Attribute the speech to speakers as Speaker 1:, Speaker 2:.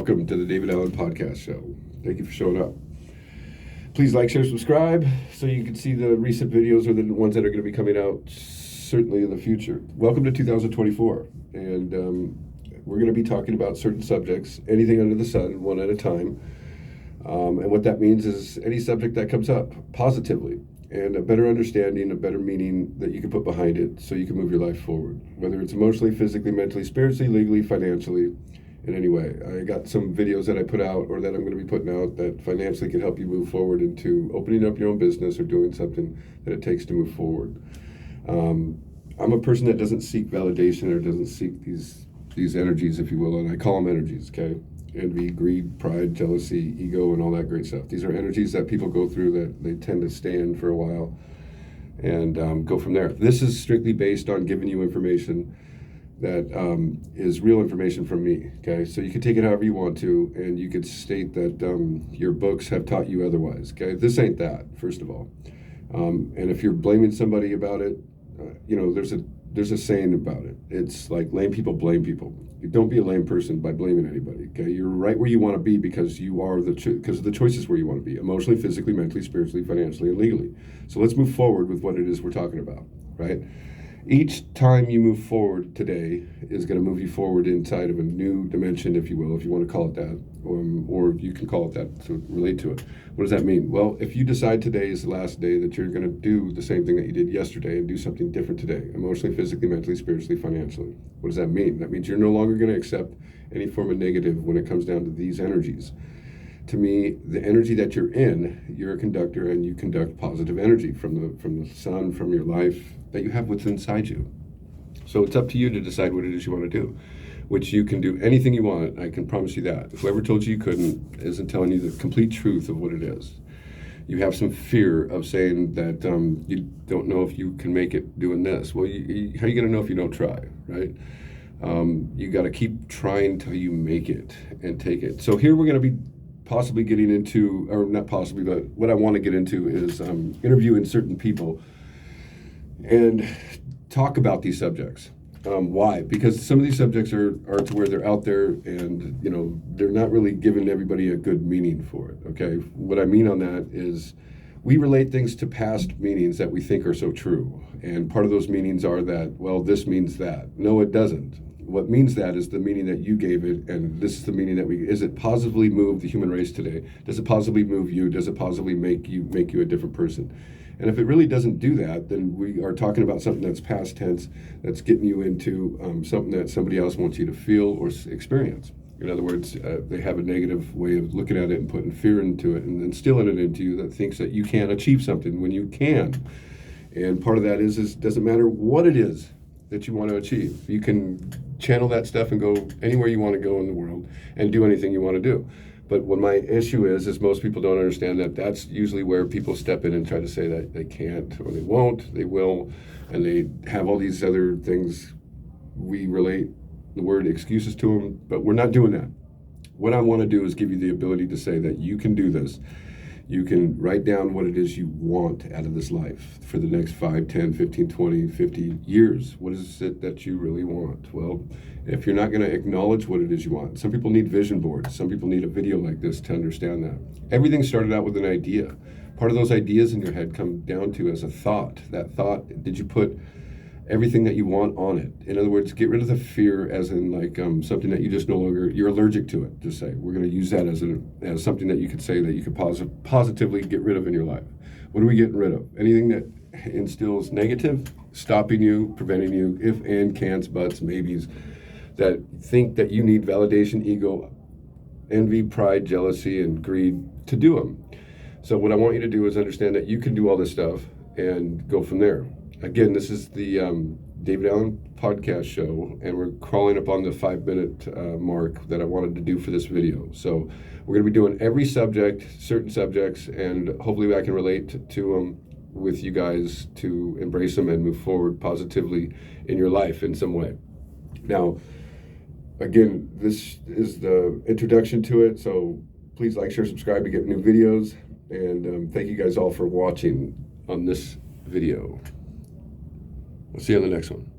Speaker 1: welcome to the David Alllen Podcast Show. Thank you for showing up. Please like, share, subscribe so you can see the recent videos or the ones that are going to be coming out certainly in the future. Welcome to 2024, and we're going to be talking about certain subjects, anything under the sun, one at a time. And what that means is any subject that comes up positively and a better understanding, a better meaning that you can put behind it so you can move your life forward, whether it's emotionally, physically, mentally, spiritually, legally, financially, in any way. I got some videos that I put out or that I'm going to be putting out that financially can help you move forward into opening up your own business or doing something that it takes to move forward. I'm a person that doesn't seek validation or doesn't seek these energies, if you will, and I call them energies, okay? Envy, greed, pride, jealousy, ego, and all that great stuff. These are energies that people go through that they tend to stay in for a while and go from there. This is strictly based on giving you information that is real information from me, okay? So you can take it however you want to, and you could state that your books have taught you otherwise, okay? This ain't that, first of all. And if you're blaming somebody about it, there's a saying about it. It's like lame people blame people. You don't be a lame person by blaming anybody, okay? You're right where you want to be because you are because of the choices where you want to be, emotionally, physically, mentally, spiritually, financially, and legally. So let's move forward with what it is we're talking about, right? Each time you move forward today is going to move you forward inside of a new dimension, if you will, if you want to call it that, or you can call it that to relate to it. What does that mean? Well, if you decide today is the last day that you're going to do the same thing that you did yesterday and do something different today, emotionally, physically, mentally, spiritually, financially, what does that mean? That means you're no longer going to accept any form of negative when it comes down to these energies. To me, the energy that you're in, you're a conductor and you conduct positive energy from the sun, from your life that you have what's inside you. So it's up to you to decide what it is you want to do, which you can do anything you want. I can promise you that. Whoever told you couldn't isn't telling you the complete truth of what it is. You have some fear of saying that you don't know if you can make it doing this. Well, how are you going to know if you don't try, right? You got to keep trying till you make it and take it. So here we're going to be possibly getting into, or not possibly, but what I want to get into is interviewing certain people and talk about these subjects. Why? Because some of these subjects are to where they're out there and, they're not really giving everybody a good meaning for it, okay? What I mean on that is we relate things to past meanings that we think are so true. And part of those meanings are that, well, this means that. No, it doesn't. What means that is the meaning that you gave it, and this is the meaning that is it positively move the human race today? Does it positively move you? Does it positively make you a different person? And if it really doesn't do that, then we are talking about something that's past tense, that's getting you into something that somebody else wants you to feel or experience. In other words, they have a negative way of looking at it and putting fear into it and instilling it into you that thinks that you can't achieve something when you can. And part of that is doesn't matter what it is that you want to achieve. You can channel that stuff and go anywhere you want to go in the world and do anything you want to do. But what my issue is most people don't understand that that's usually where people step in and try to say that they can't or they won't, they will, and they have all these other things. We relate the word excuses to them, but we're not doing that. What I want to do is give you the ability to say that you can do this. You can write down what it is you want out of this life for the next 5, 10, 15, 20, 50 years. What is it that you really want? Well, if you're not going to acknowledge what it is you want, some people need vision boards. Some people need a video like this to understand that. Everything started out with an idea. Part of those ideas in your head come down to as a thought. That thought, did you put everything that you want on it? In other words, get rid of the fear as in like something that you just no longer, you're allergic to it. Just say, we're going to use that as something that you could say that you could positively get rid of in your life. What are we getting rid of? Anything that instills negative, stopping you, preventing you, if, and, can'ts, buts, maybes, that think that you need validation, ego, envy, pride, jealousy, and greed to do them. So what I want you to do is understand that you can do all this stuff and go from there. Again, this is the David Alllen Podcast Show, and we're crawling up on the 5-minute mark that I wanted to do for this video. So we're going to be doing every subject, certain subjects, and hopefully I can relate to them with you guys to embrace them and move forward positively in your life in some way. Now, again, this is the introduction to it, so please like, share, subscribe to get new videos, and thank you guys all for watching on this video. We'll see you on the next one.